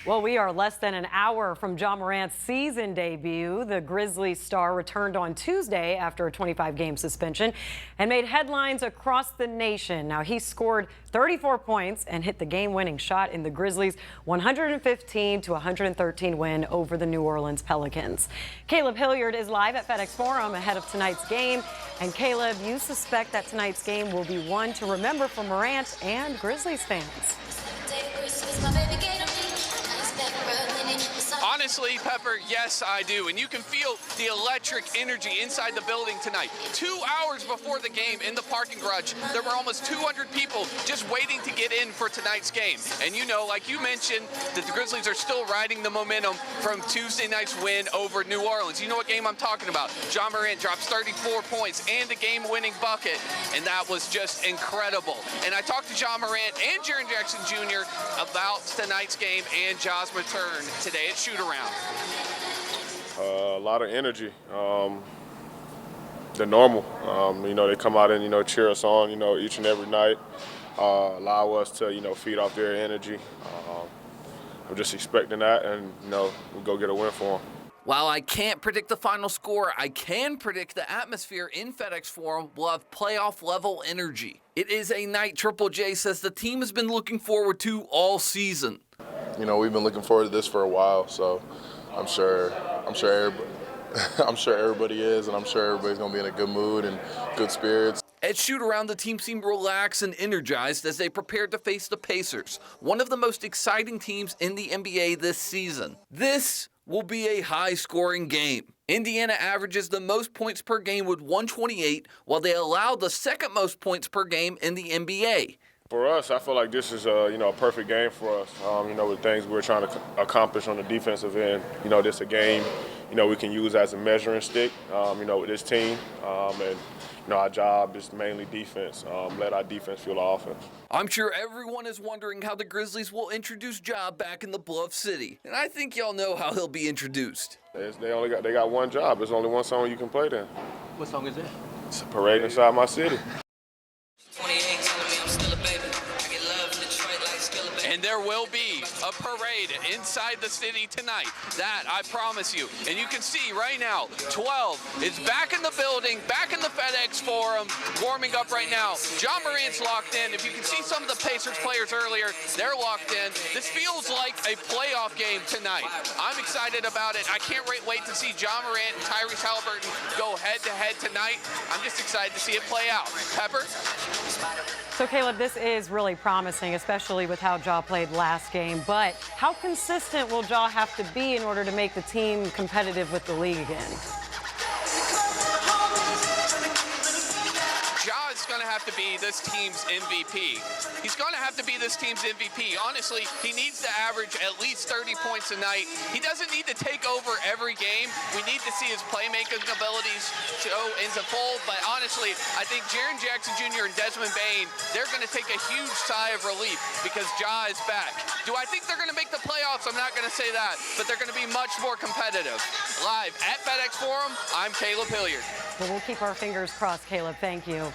Well, we are less than an hour from Ja Morant's season debut. The Grizzlies star returned on Tuesday after a 25-game suspension and made headlines across the nation. Now, he scored 34 points and hit the game-winning shot in the Grizzlies' 115-113 win over the New Orleans Pelicans. Caleb Hilliard is live at FedExForum ahead of tonight's game. And Caleb, you suspect that tonight's game will be one to remember for Morant and Grizzlies fans. Honestly, Pepper, yes, I do. And you can feel the electric energy inside the building tonight. 2 hours before the game in the parking garage, there were almost 200 people just waiting to get in for tonight's game. And you know, like you mentioned, that the Grizzlies are still riding the momentum from Tuesday night's win over New Orleans. You know what game I'm talking about. Ja Morant drops 34 points and a game-winning bucket, and that was just incredible. And I talked to Ja Morant and Jaren Jackson Jr. about tonight's game and Ja's return today at shoot-around. A lot of energy. They're normal. You know, they come out and, you know, cheer us on, you know, each and every night, allow us to, you know, feed off their energy. I'm just expecting that, and, you know, we'll go get a win for them. While I can't predict the final score, I can predict the atmosphere in FedExForum will have playoff-level energy. It is a night Triple J says the team has been looking forward to all season. You know, we've been looking forward to this for a while, so I'm sure everybody, I'm sure everybody is, and I'm sure everybody's going to be in a good mood and good spirits. At shoot-around, the team seemed relaxed and energized as they prepared to face the Pacers, one of the most exciting teams in the NBA this season. This will be a high-scoring game. Indiana averages the most points per game with 128, while they allow the second most points per game in the NBA. For us, I feel like this is you know, a perfect game for us. You know, with things we're trying to accomplish on the defensive end. You know, this is a game, you know, we can use as a measuring stick, you know, with this team. And, you know, our job is mainly defense. Let our defense fuel the offense. I'm sure everyone is wondering how the Grizzlies will introduce Ja back in the Bluff City. And I think y'all know how he'll be introduced. They got one job. There's only one song you can play then. What song is it? It's a parade inside my city. And there will be a parade inside the city tonight. That I promise you. And you can see right now, 12 is back in the building, back in the FedExForum, warming up right now. Ja Morant's locked in. If you can see some of the Pacers players earlier, they're locked in. This feels like a playoff game tonight. I'm excited about it. I can't wait to see Ja Morant and Tyrese Halliburton go head-to-head tonight. I'm just excited to see it play out. Pepper? So, Caleb, this is really promising, especially with how Ja played last game. But how consistent will Ja have to be in order to make the team competitive with the league again? Ja is going to have to be this team's MVP. He's going to have to be this team's MVP. Honestly, he needs to average at least 30 points a night. He doesn't need to take over every game. We need to see his playmaking abilities show into full. But honestly, I think Jaren Jackson Jr. and Desmond Bane, they're going to take a huge sigh of relief because Ja is back. Do I think they're going to make the playoffs? I'm not going to say that. But they're going to be much more competitive. Live at FedExForum, I'm Caleb Hilliard. Well, we'll keep our fingers crossed, Caleb. Thank you.